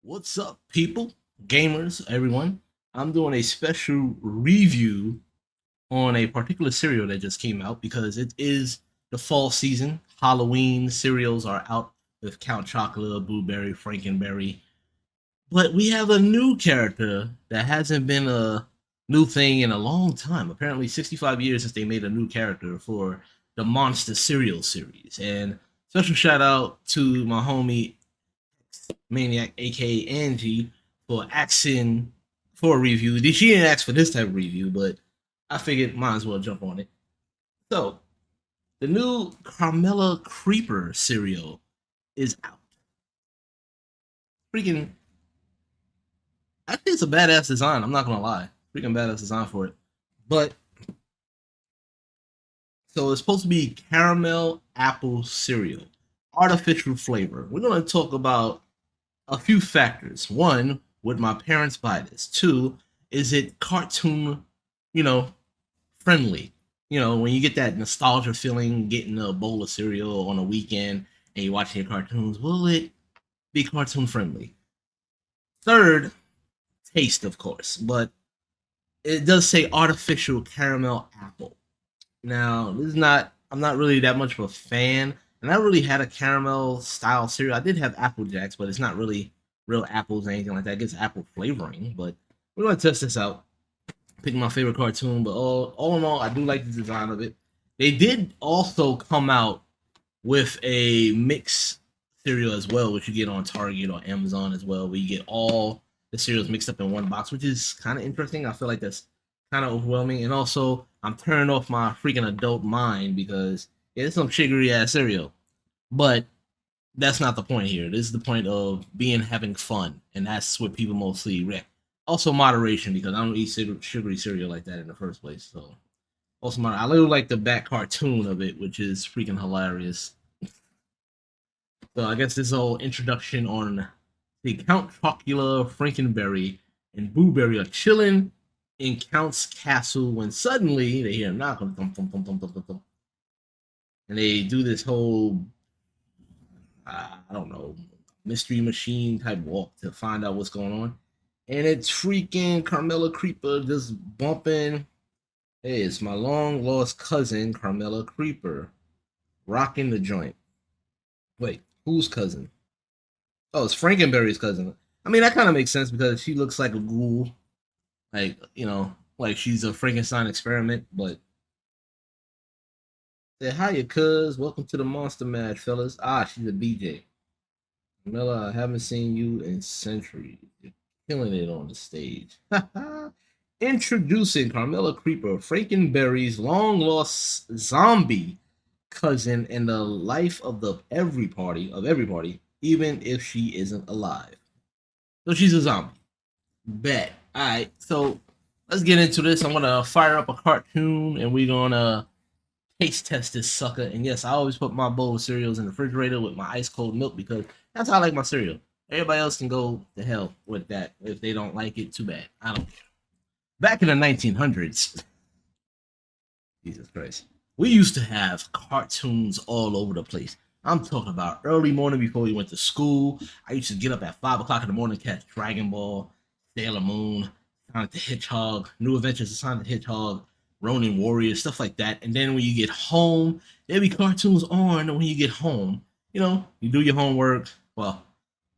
What's up, people, gamers, everyone? I'm doing a special review on a particular cereal that just came out because it is the fall season. Halloween cereals are out with Count Chocula, Blueberry, Frankenberry. But we have a new character that hasn't been a new thing in a long time. Apparently, 65 years since they made a new character for the Monster Cereal series. And special shout out to my homie Maniac, aka Angie, for asking for a review. She didn't ask for this type of review, but I figured might as well jump on it. So, the new Carmella Creeper cereal is out. Freaking, I think it's a badass design. I'm not gonna lie, freaking badass design for it. But so it's supposed to be caramel apple cereal, artificial flavor. We're gonna talk about a few factors. One, would my parents buy this? Two, is it cartoon, you know, friendly? You know, when you get that nostalgia feeling, getting a bowl of cereal on a weekend and you're watching your cartoons, will it be cartoon friendly? Third, taste, of course, but it does say artificial caramel apple. Now, this is not, I'm not really that much of a fan, and I really had a caramel style cereal. I did have Apple Jacks, but it's not really real apples or anything like that. It gets apple flavoring, but we're gonna test this out. Pick my favorite cartoon, but all in all, I do like the design of it. They did also come out with a mix cereal as well, which you get on Target or Amazon as well, where you get all the cereals mixed up in one box, which is kind of interesting. I feel like that's kind of overwhelming, and also I'm turning off my freaking adult mind because yeah, it's some sugary ass cereal, but that's not the point here. This is the point of being having fun, and that's what people mostly read. Also moderation because I don't eat sugary cereal like that in the first place. So also I really like the back cartoon of it, which is freaking hilarious. So I guess this whole introduction on the Count Chocula, Frankenberry, and Blueberry are chilling in Count's castle when suddenly they hear a knock on thump, thump, thump, thump, thump, thump, and they do this whole I don't know mystery machine type walk to find out what's going on, and it's freaking Carmella Creeper just bumping. Hey, it's my long lost cousin Carmella Creeper rocking the joint. Wait, whose cousin? Oh, it's Frankenberry's cousin. I mean, that kind of makes sense because she looks like a ghoul, like like she's a Frankenstein experiment. But say hiya, cuz. Welcome to the Monster Mash, fellas. Ah, she's a BJ. Camilla, I haven't seen you in centuries. You're killing it on the stage. Introducing Carmella Creeper, Frankenberry's long lost zombie cousin in the life of the every party, even if she isn't alive. So she's a zombie. Bet. Alright, so let's get into this. I'm gonna fire up a cartoon and we're gonna taste test this sucker. And yes, I always put my bowl of cereals in the refrigerator with my ice cold milk because that's how I like my cereal. Everybody else can go to hell with that. If they don't like it, too bad. I don't care. Back in the 1900s, Jesus Christ, we used to have cartoons all over the place. I'm talking about early morning before we went to school. I used to get up at 5 o'clock in the morning, catch Dragon Ball, Sailor Moon, Sonic the Hedgehog, New Adventures of Sonic the Hedgehog, Ronin Warriors, stuff like that. And then when you get home, there'll be cartoons on when you get home. You do your homework. Well,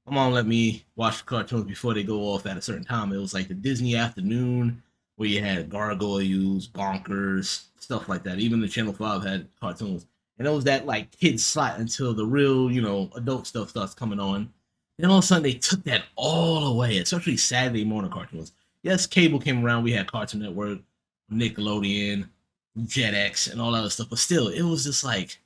my mom let me watch cartoons before they go off at a certain time. It was like the Disney afternoon where you had Gargoyles, Bonkers, stuff like that. Even the Channel 5 had cartoons. And it was that like kid slot until the real, adult stuff starts coming on. Then all of a sudden they took that all away, especially Saturday morning cartoons. Yes, cable came around. We had Cartoon Network, Nickelodeon, Jetix, and all that other stuff. But still, it was just like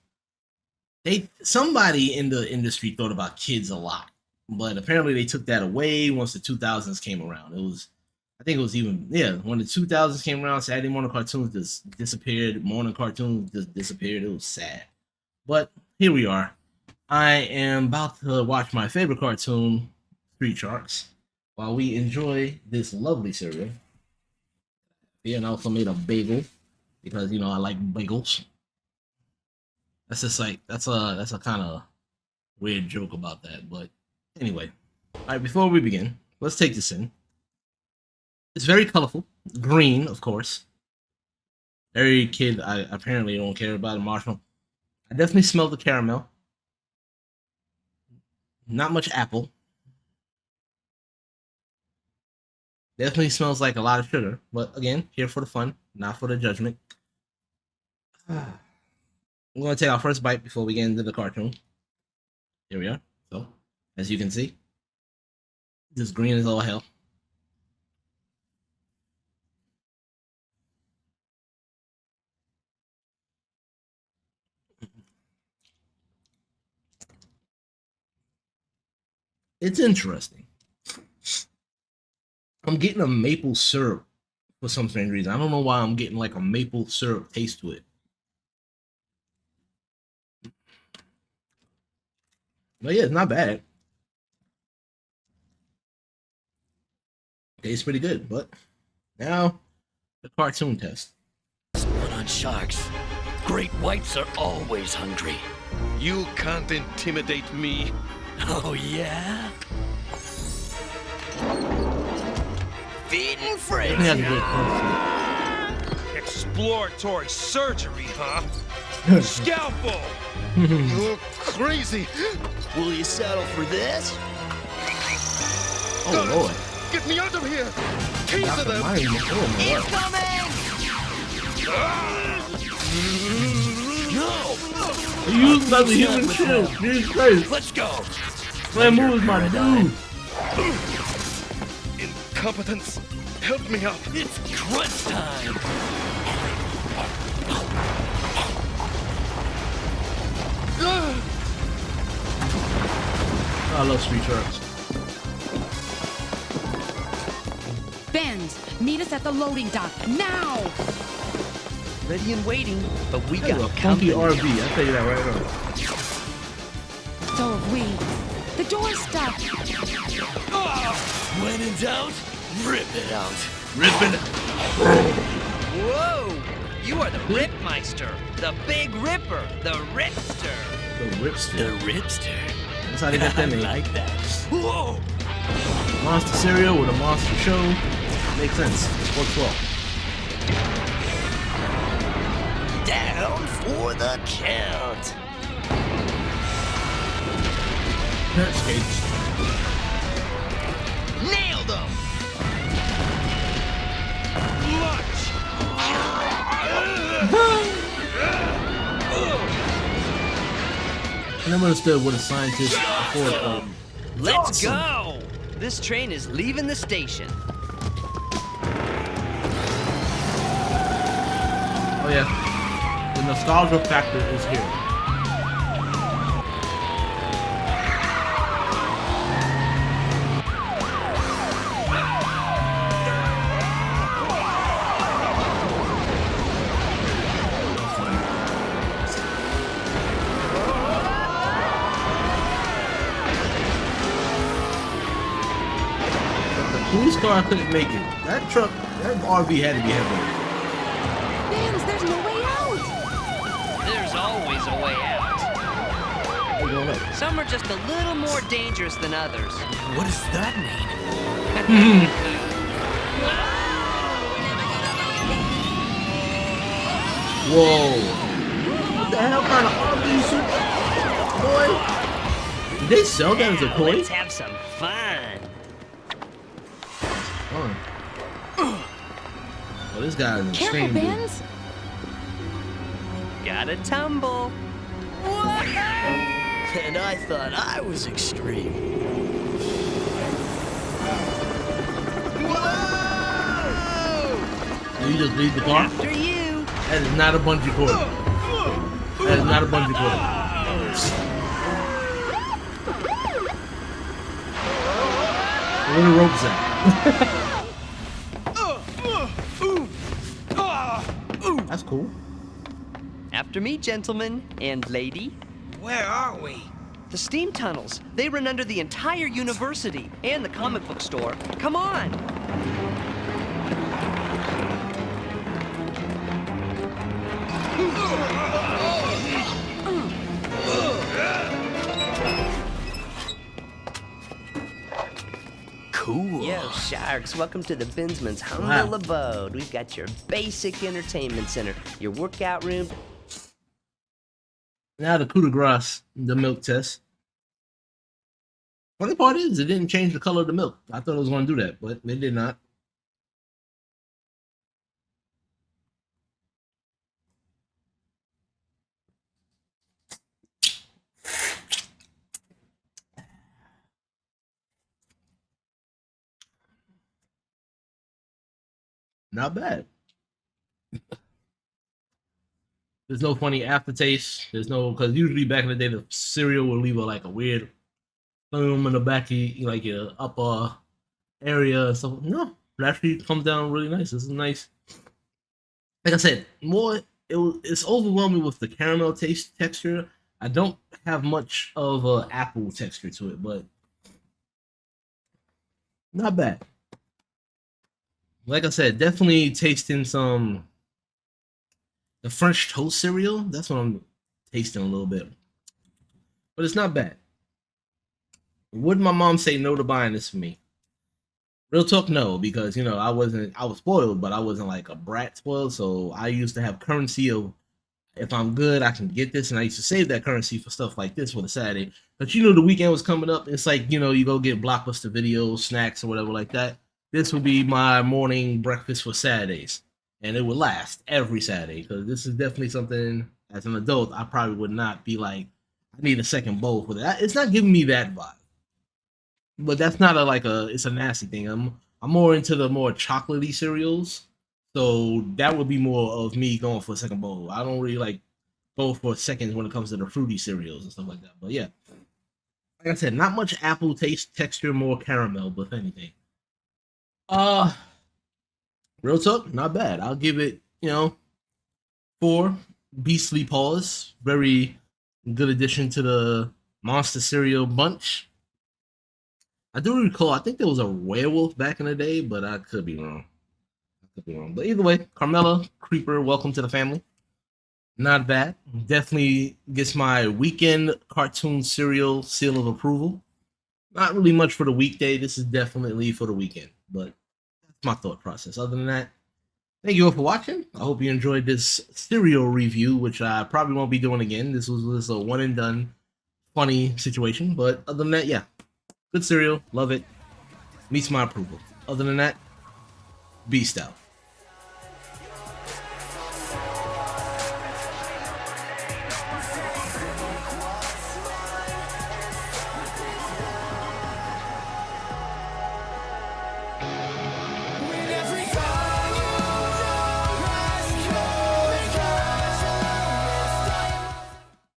somebody in the industry thought about kids a lot. But apparently they took that away once the 2000s came around. I think it was even, yeah, when the 2000s came around, Saturday morning cartoons just disappeared. Morning cartoons just disappeared. It was sad. But here we are. I am about to watch my favorite cartoon, Street Sharks, while we enjoy this lovely cereal. Yeah, and I also made a bagel because I like bagels. That's just like that's a kind of weird joke about that, but anyway. Alright, before we begin, let's take this in. It's very colorful. Green, of course. Every kid I apparently don't care about a marshmallow. I definitely smell the caramel. Not much apple. Definitely smells like a lot of sugar. But again, here for the fun, not for the judgment. We're going to take our first bite before we get into the cartoon. Here we are. So, as you can see, this green is all hell. It's interesting. I'm getting a maple syrup for some strange reason. I don't know why I'm getting like a maple syrup taste to it. But yeah, it's not bad. Tastes pretty good. But now, the cartoon test. One on sharks. Great whites are always hungry. You can't intimidate me. Oh, yeah? Feeding friends. Exploratory surgery, huh? Scalpel! You're crazy! Will you settle for this? Oh Lord! Get me out of here! Teaser them! He's coming! No! You use another human shield. Jesus Christ! Let's go! Man, move my dude. Incompetence! Help me up! It's crunch time! I love street sharks. Benz, meet us at the loading dock now! Ready and waiting, but we That's a got funky company. RV. I'll tell you that right now. So have we. The door's stuck. When in doubt, rip it out. Ripping. Whoa! You are the Ripmeister, the Big Ripper, the Ripster. The ripster. The ripster. That's how they got I that name. like that. Whoa! Monster cereal with a monster show. Makes sense. Works well. Down for the count. Skates. Nailed them! Lunch! I never understood what a scientist afford. Let's go! This train is leaving the station. Oh yeah, the nostalgia factor is here. Police car couldn't make it. That truck, that RV had to be heavy. Benz, there's no way out! There's always a way out. They're going up. Some are just a little more dangerous than others. What does that mean? Whoa! What the hell kind of RV is boy? Did they sell that as a toy? Let's have some fun. Oh, this guy is Careful, insane. Dude. Benz! Gotta tumble. And I thought I was extreme. Did you just leave the car? After you. That is not a bungee cord. That is not a bungee cord. Where the ropes at? That's cool. After me, gentlemen and lady. Where are we? The steam tunnels. They run under the entire university and the comic book store. Come on. cool. Yo, Sharks, welcome to the Binsman's humble Wow. abode. We've got your basic entertainment center, your workout room. Now the coup de grace, the milk test. Funny part is, it didn't change the color of the milk. I thought it was going to do that, but it did not. Not bad. There's no funny aftertaste. There's no, because usually back in the day, the cereal would leave like a weird film in the back of like your upper area. So no, it actually comes down really nice. This is nice. Like I said, it's overwhelming with the caramel taste texture. I don't have much of a apple texture to it, but not bad. Like I said, definitely tasting some the French toast cereal. That's what I'm tasting a little bit, but it's not bad. Would my mom say no to buying this for me? Real talk, no, because I was spoiled, but I wasn't like a brat spoiled. So I used to have currency of if I'm good, I can get this, and I used to save that currency for stuff like this for the Saturday. But the weekend was coming up. It's like you go get Blockbuster videos, snacks, or whatever like that. This would be my morning breakfast for Saturdays, and it would last every Saturday because this is definitely something as an adult I probably would not be like. I need a second bowl for that. It's not giving me that vibe. But that's not it's a nasty thing. I'm more into the more chocolatey cereals. So that would be more of me going for a second bowl. I don't really like go for seconds when it comes to the fruity cereals and stuff like that. But yeah. Like I said, not much apple taste, texture, more caramel, but if anything. Real talk, not bad. I'll give it, 4 beastly paws. Very good addition to the monster cereal bunch. I do recall, I think there was a werewolf back in the day, but I could be wrong. But either way, Carmella Creeper, welcome to the family. Not bad. Definitely gets my weekend cartoon cereal seal of approval. Not really much for the weekday. This is definitely for the weekend, but that's my thought process. Other than that, thank you all for watching. I hope you enjoyed this cereal review, which I probably won't be doing again. This was a one and done funny situation, but other than that, yeah. Good cereal, love it. Meets my approval. Other than that, beast out.